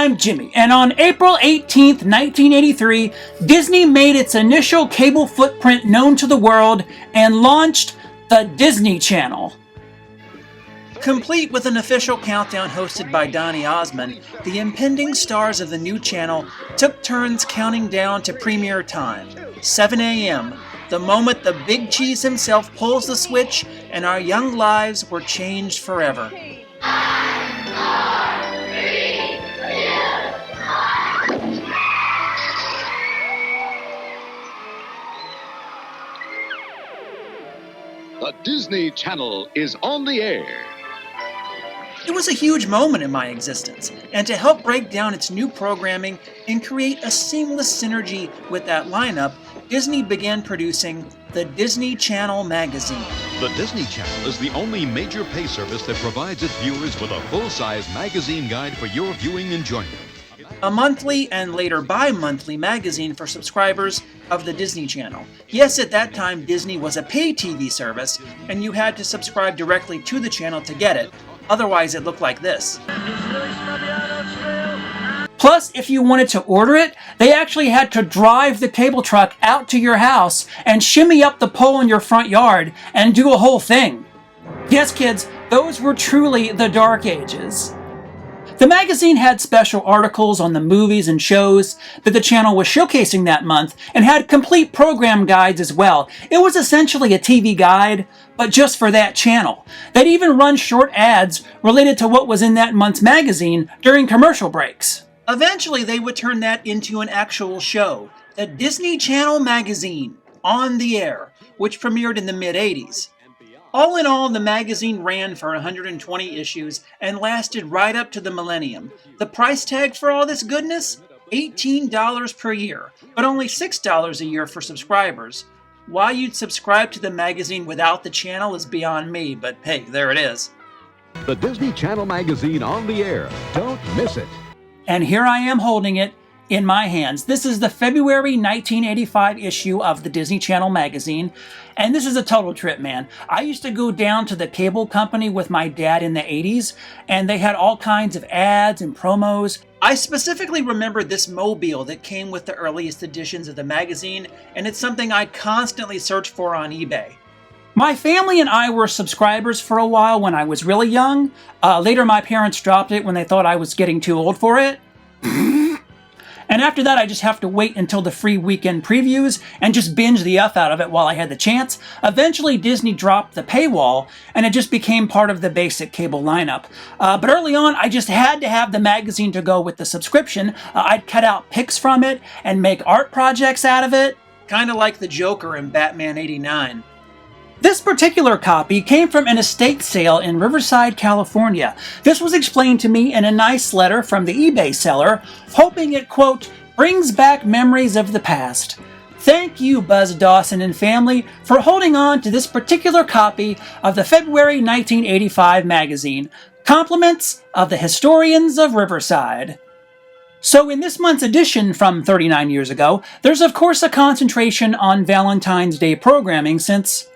I'm Jimmy, and on April 18th, 1983, Disney made its initial cable footprint known to the world and launched the Disney Channel. Complete with an official countdown hosted by Donny Osmond, the impending stars of the new channel took turns counting down to premiere time, 7 a.m., the moment the Big Cheese himself pulls the switch and our young lives were changed forever. The Disney Channel is on the air. It was a huge moment in my existence, and to help break down its new programming and create a seamless synergy with that lineup, Disney began producing the Disney Channel magazine. The Disney Channel is the only major pay service that provides its viewers with a full-size magazine guide for your viewing enjoyment. A monthly and later bi-monthly magazine for subscribers of the Disney Channel. Yes, at that time, Disney was a pay TV service, and you had to subscribe directly to the channel to get it. Otherwise, it looked like this. Plus, if you wanted to order it, they actually had to drive the cable truck out to your house and shimmy up the pole in your front yard and do a whole thing. Yes, kids, those were truly the dark ages. The magazine had special articles on the movies and shows that the channel was showcasing that month and had complete program guides as well. It was essentially a TV guide, but just for that channel. They'd even run short ads related to what was in that month's magazine during commercial breaks. Eventually, they would turn that into an actual show, the Disney Channel magazine, On the Air, which premiered in the mid-'80s. All in all, the magazine ran for 120 issues and lasted right up to the millennium. The price tag for all this goodness? $18 per year, but only $6 a year for subscribers. Why you'd subscribe to the magazine without the channel is beyond me, but hey, there it is. The Disney Channel magazine on the air. Don't miss it. And here I am holding it in my hands. This is the February 1985 issue of the Disney Channel magazine, and this is a total trip, man. I used to go down to the cable company with my dad in the 80s, and they had all kinds of ads and promos. I specifically remember this mobile that came with the earliest editions of the magazine, and it's something I constantly search for on eBay. My family and I were subscribers for a while when I was really young. Later, my parents dropped it when they thought I was getting too old for it. And after that, I just have to wait until the free weekend previews and just binge the F out of it while I had the chance. Eventually, Disney dropped the paywall, and it just became part of the basic cable lineup. But early on, I just had to have the magazine to go with the subscription. I'd cut out pics from it and make art projects out of it. Kind of like the Joker in Batman '89. This particular copy came from an estate sale in Riverside, California. This was explained to me in a nice letter from the eBay seller, hoping it, quote, brings back memories of the past. Thank you, Buzz Dawson and family, for holding on to this particular copy of the February 1985 magazine. Compliments of the historians of Riverside. So in this month's edition from 39 years ago, there's of course a concentration on Valentine's Day programming since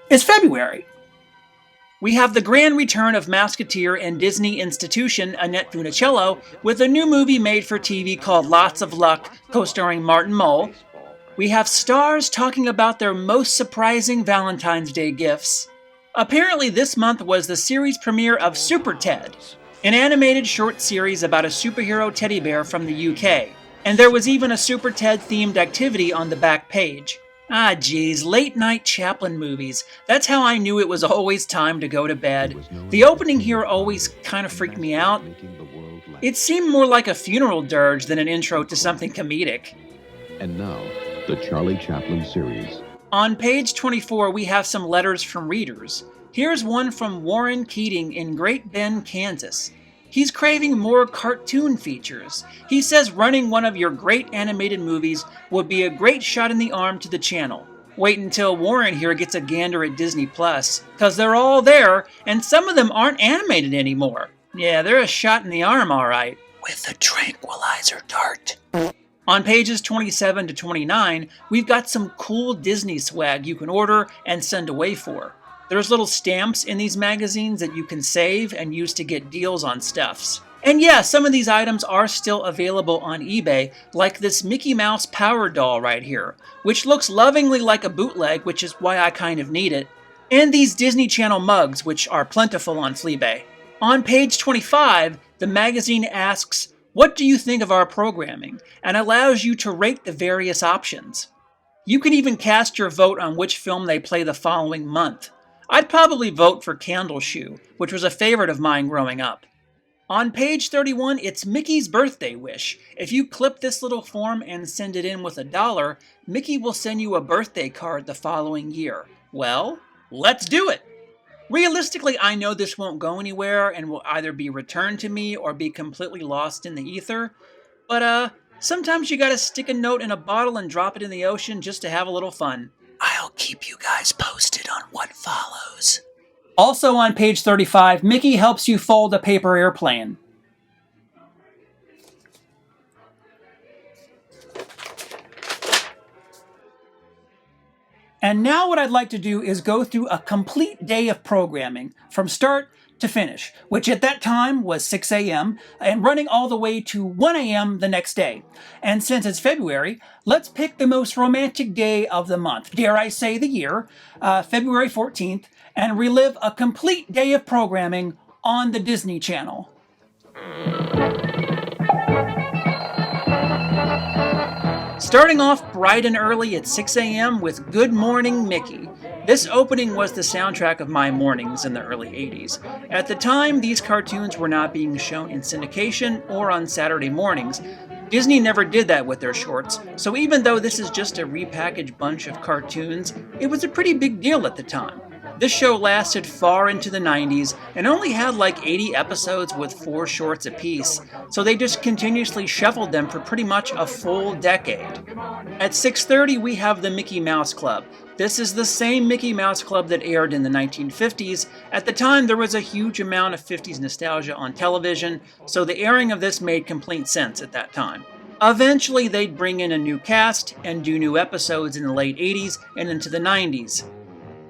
it's February. We have the grand return of Mouseketeer and Disney institution Annette Funicello with a new movie made for TV called Lots of Luck, co-starring Martin Mull. We have stars talking about their most surprising Valentine's Day gifts. Apparently this month was the series premiere of Super Ted, an animated short series about a superhero teddy bear from the UK. And there was even a Super Ted themed activity on the back page. Ah, geez, late-night Chaplin movies. That's how I knew it was always time to go to bed. The opening here always kind of freaked me out. It seemed more like a funeral dirge than an intro to something comedic. And now, the Charlie Chaplin series. On page 24, we have some letters from readers. Here's one from Warren Keating in Great Bend, Kansas. He's craving more cartoon features. He says running one of your great animated movies would be a great shot in the arm to the channel. Wait until Warren here gets a gander at Disney Plus, cause they're all there, and some of them aren't animated anymore. Yeah, they're a shot in the arm, alright. With a tranquilizer dart. On pages 27 to 29, we've got some cool Disney swag you can order and send away for. There's little stamps in these magazines that you can save and use to get deals on stuffs. And yeah, some of these items are still available on eBay, like this Mickey Mouse Power Doll right here, which looks lovingly like a bootleg, which is why I kind of need it, and these Disney Channel mugs, which are plentiful on Fleabay. On page 25, the magazine asks, "What do you think of our programming?" and allows you to rate the various options. You can even cast your vote on which film they play the following month. I'd probably vote for Candle Shoe, which was a favorite of mine growing up. On page 31, it's Mickey's birthday wish. If you clip this little form and send it in with $1, Mickey will send you a birthday card the following year. Well, let's do it! Realistically, I know this won't go anywhere and will either be returned to me or be completely lost in the ether, but sometimes you gotta stick a note in a bottle and drop it in the ocean just to have a little fun. I'll keep you guys posted on what follows. Also on page 35, Mickey helps you fold a paper airplane. And now what I'd like to do is go through a complete day of programming from start to finish, which at that time was 6 a.m. and running all the way to 1 a.m. the next day. And since it's February, let's pick the most romantic day of the month, dare I say the year, February 14th, and relive a complete day of programming on the Disney Channel. Starting off bright and early at 6 a.m. with Good Morning Mickey. This opening was the soundtrack of my mornings in the early 80s. At the time, these cartoons were not being shown in syndication or on Saturday mornings. Disney never did that with their shorts, so even though this is just a repackaged bunch of cartoons, it was a pretty big deal at the time. This show lasted far into the 90s and only had like 80 episodes with 4 shorts apiece, so they just continuously shuffled them for pretty much a full decade. At 6:30 we have the Mickey Mouse Club. This is the same Mickey Mouse Club that aired in the 1950s. At the time there was a huge amount of 50s nostalgia on television, so the airing of this made complete sense at that time. Eventually they'd bring in a new cast and do new episodes in the late 80s and into the 90s.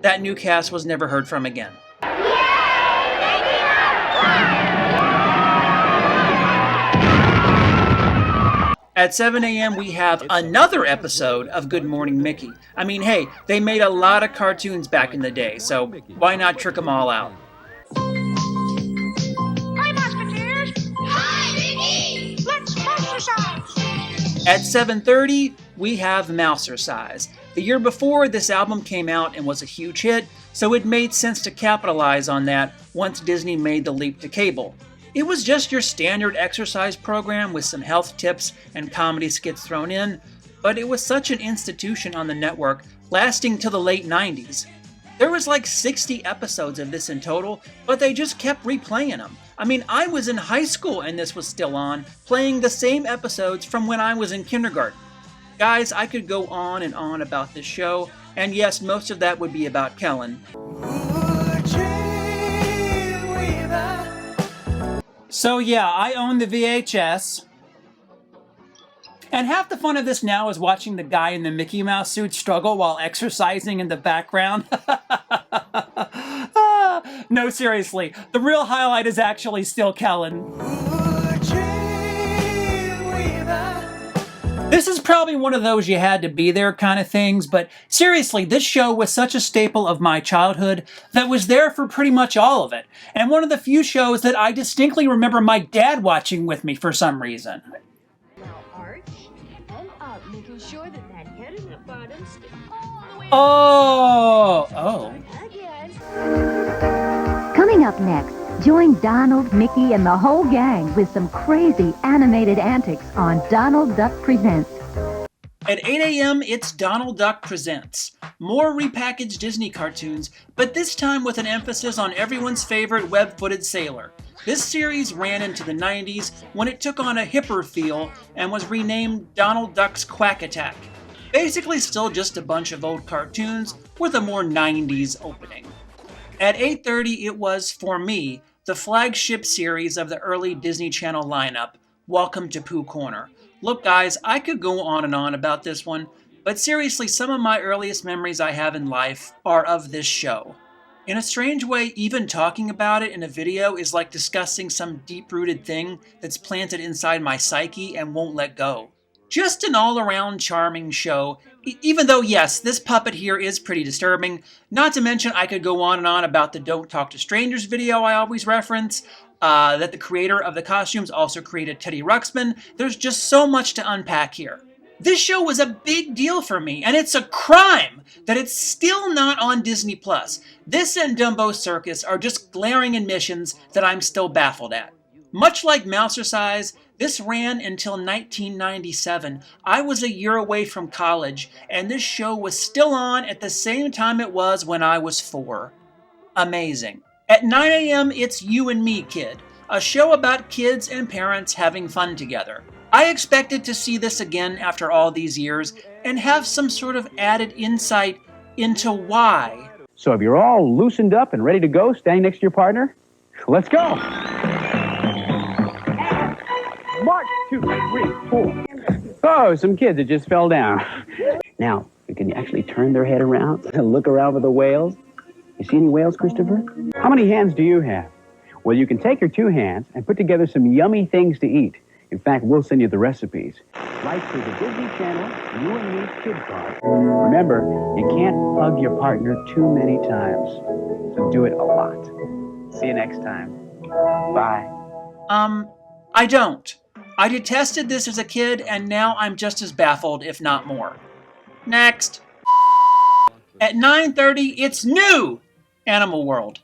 That new cast was never heard from again. At 7 a.m. we have another episode of Good Morning Mickey. I mean, hey, they made a lot of cartoons back in the day, so why not trick them all out? Hi, Musketeers! Hi, Mickey! Let's exercise! At 7:30, we have Mousercise. The year before, this album came out and was a huge hit, so it made sense to capitalize on that once Disney made the leap to cable. It was just your standard exercise program with some health tips and comedy skits thrown in, but it was such an institution on the network, lasting till the late 90s. There was like 60 episodes of this in total, but they just kept replaying them. I mean, I was in high school and this was still on, playing the same episodes from when I was in kindergarten. Guys, I could go on and on about this show, and yes, most of that would be about Kellen. So yeah, I own the VHS. And half the fun of this now is watching the guy in the Mickey Mouse suit struggle while exercising in the background. No, seriously, the real highlight is actually still Kellen. This is probably one of those you had to be there kind of things, but seriously, this show was such a staple of my childhood that was there for pretty much all of it, and one of the few shows that I distinctly remember my dad watching with me for some reason. Now arch and up, making sure that head and the bottom stick all the way Oh. again. Coming up next, join Donald, Mickey, and the whole gang with some crazy animated antics on Donald Duck Presents. At 8 a.m., it's Donald Duck Presents. More repackaged Disney cartoons, but this time with an emphasis on everyone's favorite web-footed sailor. This series ran into the 90s when it took on a hipper feel and was renamed Donald Duck's Quack Attack. Basically still just a bunch of old cartoons with a more 90s opening. At 8:30, it was, for me, the flagship series of the early Disney Channel lineup, Welcome to Pooh Corner. Look guys, I could go on and on about this one, but seriously, some of my earliest memories I have in life are of this show. In a strange way, even talking about it in a video is like discussing some deep-rooted thing that's planted inside my psyche and won't let go. Just an all-around charming show, even though, yes, this puppet here is pretty disturbing. Not to mention, I could go on and on about the Don't Talk to Strangers video I always reference, that the creator of the costumes also created Teddy Ruxpin. There's just so much to unpack here. This show was a big deal for me, and it's a crime that it's still not on Disney+. This and Dumbo Circus are just glaring admissions that I'm still baffled at. Much like Mousercise, this ran until 1997. I was a year away from college, and this show was still on at the same time it was when I was 4. Amazing. At 9 a.m., it's You and Me, Kid, a show about kids and parents having fun together. I expected to see this again after all these years and have some sort of added insight into why. So if you're all loosened up and ready to go, standing next to your partner, let's go. March, 2, 3, 4. Oh, some kids that just fell down. Now, you can actually turn their head around and look around for the whales. You see any whales, Christopher? How many hands do you have? Well, you can take your 2 hands and put together some yummy things to eat. In fact, we'll send you the recipes. Right through the Disney Channel, You and Me Kid Card. Remember, you can't hug your partner too many times. So do it a lot. See you next time. Bye. I don't. I detested this as a kid, and now I'm just as baffled, if not more. Next. At 9:30, it's new Animal World.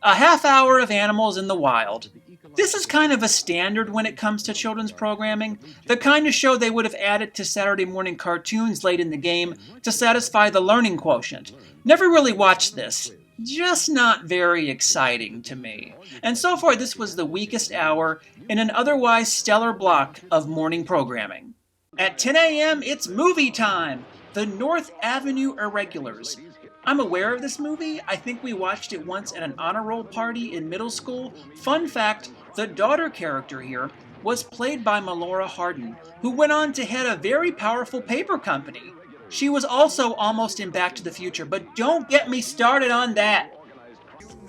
A half hour of animals in the wild. This is kind of a standard when it comes to children's programming, the kind of show they would have added to Saturday morning cartoons late in the game to satisfy the learning quotient. Never really watched this. Just not very exciting to me. And so far this was the weakest hour in an otherwise stellar block of morning programming. At 10 a.m. it's movie time! The North Avenue Irregulars. I'm aware of this movie. I think we watched it once at an honor roll party in middle school. Fun fact, the daughter character here was played by Melora Hardin, who went on to head a very powerful paper company. She was also almost in Back to the Future, but don't get me started on that.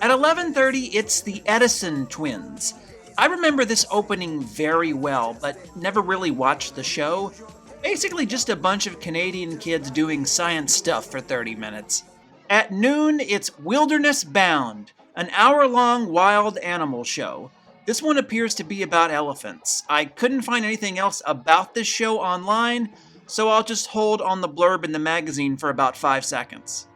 At 11:30, it's the Edison Twins. I remember this opening very well, but never really watched the show. Basically just a bunch of Canadian kids doing science stuff for 30 minutes. At noon, it's Wilderness Bound, an hour-long wild animal show. This one appears to be about elephants. I couldn't find anything else about this show online, so I'll just hold on the blurb in the magazine for about 5 seconds.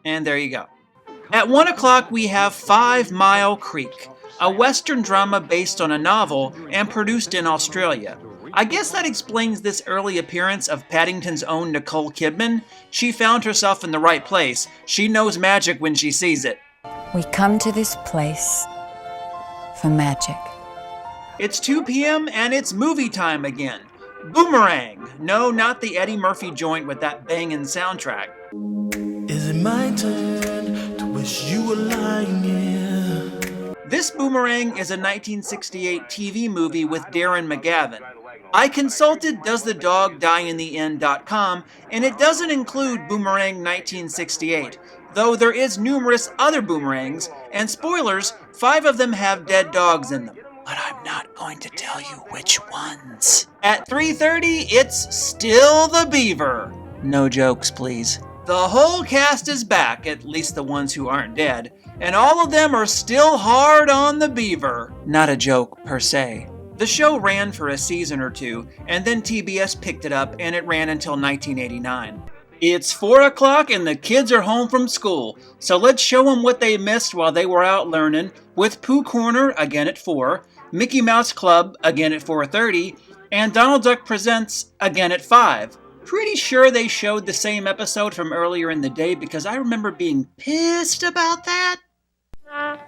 And there you go. At 1 o'clock, we have 5 Mile Creek, a Western drama based on a novel and produced in Australia. I guess that explains this early appearance of Paddington's own Nicole Kidman. She found herself in the right place. She knows magic when she sees it. We come to this place for magic. It's 2 p.m. and it's movie time again. Boomerang. No, not the Eddie Murphy joint with that bangin' soundtrack. Is it my turn to wish you were lying here? This Boomerang is a 1968 TV movie with Darren McGavin. I consulted DoesTheDogDieInTheEnd.com, and it doesn't include Boomerang 1968, though there is numerous other Boomerangs, and spoilers, 5 of them have dead dogs in them. But I'm not going to tell you which ones. At 3:30, it's still the Beaver. No jokes, please. The whole cast is back, at least the ones who aren't dead, and all of them are still hard on the Beaver. Not a joke, per se. The show ran for a season or 2, and then TBS picked it up, and it ran until 1989. It's 4 o'clock and the kids are home from school, so let's show them what they missed while they were out learning, with Pooh Corner, again at 4, Mickey Mouse Club, again at 4:30, and Donald Duck Presents, again at 5. Pretty sure they showed the same episode from earlier in the day because I remember being pissed about that.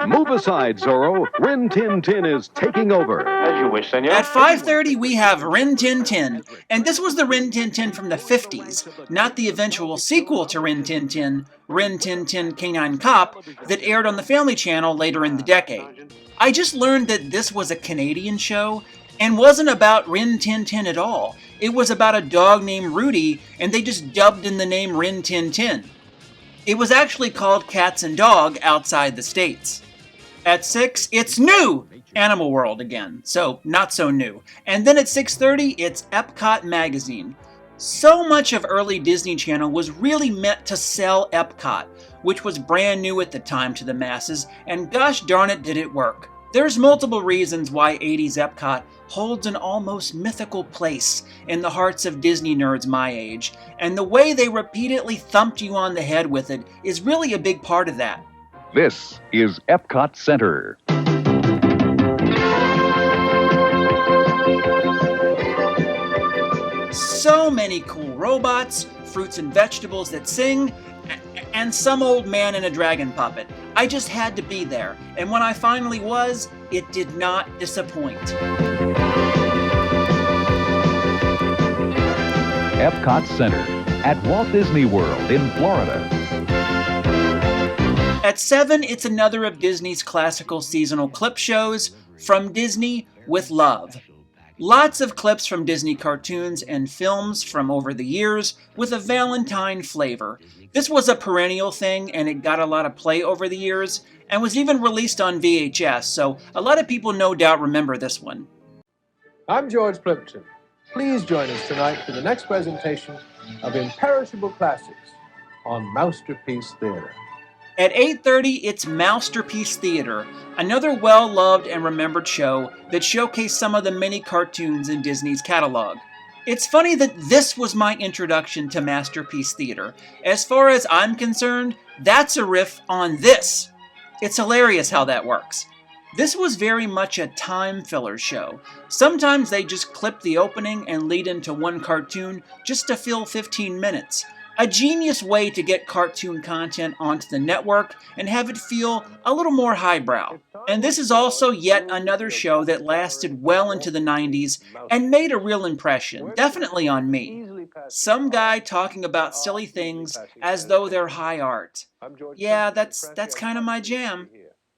Move aside, Zorro. Rin Tin Tin is taking over. As you wish, senor. At 5:30, we have Rin Tin Tin, and this was the Rin Tin Tin from the 50s, not the eventual sequel to Rin Tin Tin, Rin Tin Tin Canine Cop, that aired on the Family Channel later in the decade. I just learned that this was a Canadian show and wasn't about Rin Tin Tin at all. It was about a dog named Rudy, and they just dubbed in the name Rin Tin Tin. It was actually called Cats and Dog outside the States. At 6, it's new! Animal World again, so not so new. And then at 6:30, it's Epcot Magazine. So much of early Disney Channel was really meant to sell Epcot, which was brand new at the time to the masses, and gosh darn it did it work. There's multiple reasons why 80s Epcot holds an almost mythical place in the hearts of Disney nerds my age, and the way they repeatedly thumped you on the head with it is really a big part of that. This is Epcot Center. So many cool robots, fruits and vegetables that sing, and some old man in a dragon puppet. I just had to be there, and when I finally was, it did not disappoint. Epcot Center at Walt Disney World in Florida. At 7, it's another of Disney's classical seasonal clip shows, From Disney with Love. Lots of clips from Disney cartoons and films from over the years with a Valentine flavor. This was a perennial thing and it got a lot of play over the years and was even released on VHS, so a lot of people no doubt remember this one. I'm George Plimpton. Please join us tonight for the next presentation of Imperishable Classics on Masterpiece Theater. At 8:30, it's Masterpiece Theater, another well-loved and remembered show that showcased some of the many cartoons in Disney's catalog. It's funny that this was my introduction to Masterpiece Theater. As far as I'm concerned, that's a riff on this. It's hilarious how that works. This was very much a time filler show. Sometimes they just clip the opening and lead into one cartoon just to fill 15 minutes. A genius way to get cartoon content onto the network and have it feel a little more highbrow. And this is also yet another show that lasted well into the 90s and made a real impression, definitely on me. Some guy talking about silly things as though they're high art. Yeah, that's kind of my jam.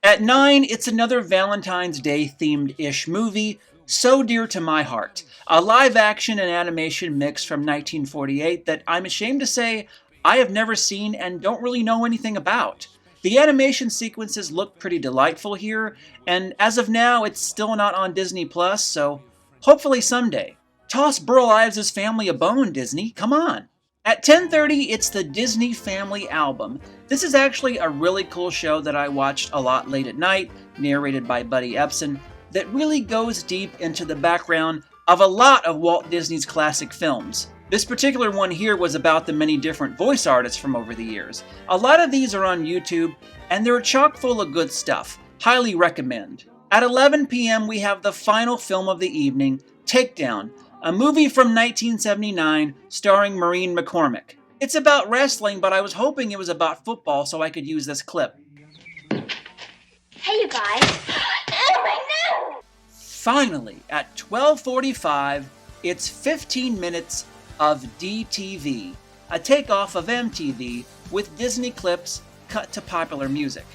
At 9, it's another Valentine's Day themed-ish movie, so dear to my heart. A live-action and animation mix from 1948 that I'm ashamed to say I have never seen and don't really know anything about. The animation sequences look pretty delightful here, and as of now, it's still not on Disney+, so hopefully someday. Toss Burl Ives' family a bone, Disney, come on! At 10:30, it's the Disney Family Album. This is actually a really cool show that I watched a lot late at night, narrated by Buddy Epson, that really goes deep into the background of a lot of Walt Disney's classic films. This particular one here was about the many different voice artists from over the years. A lot of these are on YouTube, and they're chock full of good stuff. Highly recommend. At 11 p.m. we have the final film of the evening, Takedown, a movie from 1979 starring Maureen McCormick. It's about wrestling, but I was hoping it was about football so I could use this clip. Hey, you guys. Oh, my no! Finally, at 12:45, it's 15 minutes of DTV, a takeoff of MTV with Disney clips cut to popular music.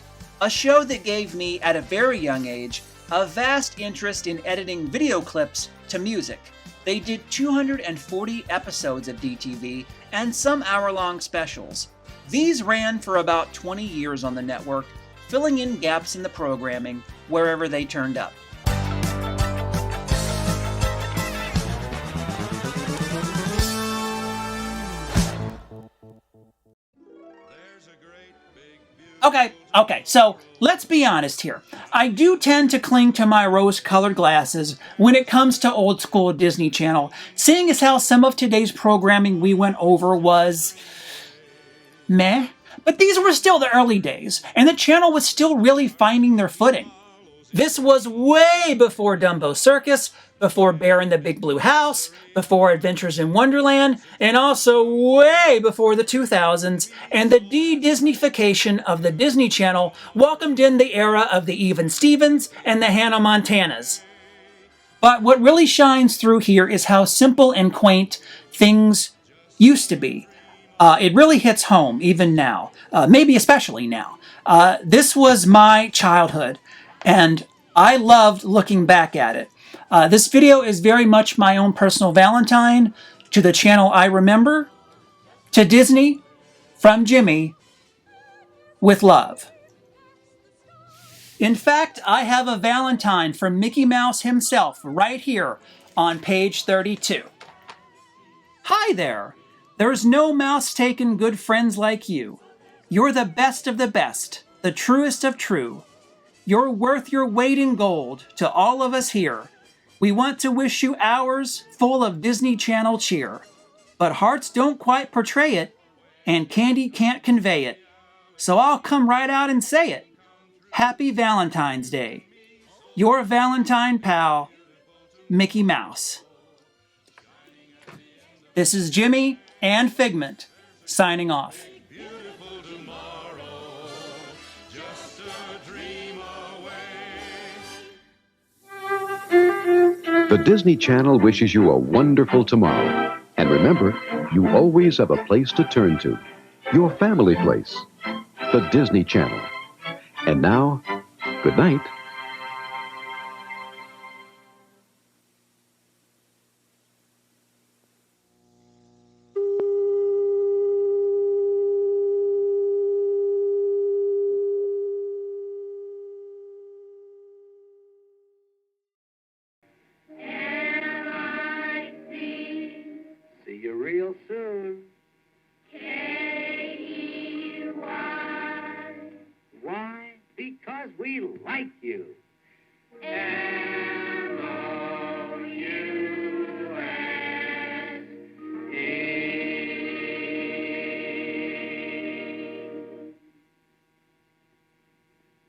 A show that gave me, at a very young age, a vast interest in editing video clips to music. They did 240 episodes of DTV and some hour-long specials. These ran for about 20 years on the network, filling in gaps in the programming wherever they turned up. Okay, so let's be honest here. I do tend to cling to my rose-colored glasses when it comes to old school Disney Channel, seeing as how some of today's programming we went over was meh. But these were still the early days, and the channel was still really finding their footing. This was way before Dumbo Circus, before Bear in the Big Blue House, before Adventures in Wonderland, and also way before the 2000s, and the de-Disneyfication of the Disney Channel welcomed in the era of the Even Stevens and the Hannah Montanas. But what really shines through here is how simple and quaint things used to be. It really hits home, even now, maybe especially now. This was my childhood, and I loved looking back at it. This video is very much my own personal Valentine to the channel I remember, to Disney, from Jimmy, with love. In fact, I have a Valentine from Mickey Mouse himself right here on page 32. Hi there! There's no mouse-taken good friends like you. You're the best of the best, the truest of true. You're worth your weight in gold to all of us here. We want to wish you hours full of Disney Channel cheer. But hearts don't quite portray it, and candy can't convey it. So I'll come right out and say it. Happy Valentine's Day. Your Valentine pal, Mickey Mouse. This is Jimmy and Figment signing off. The Disney Channel wishes you a wonderful tomorrow. And remember, you always have a place to turn to. Your family place. The Disney Channel. And now, good night.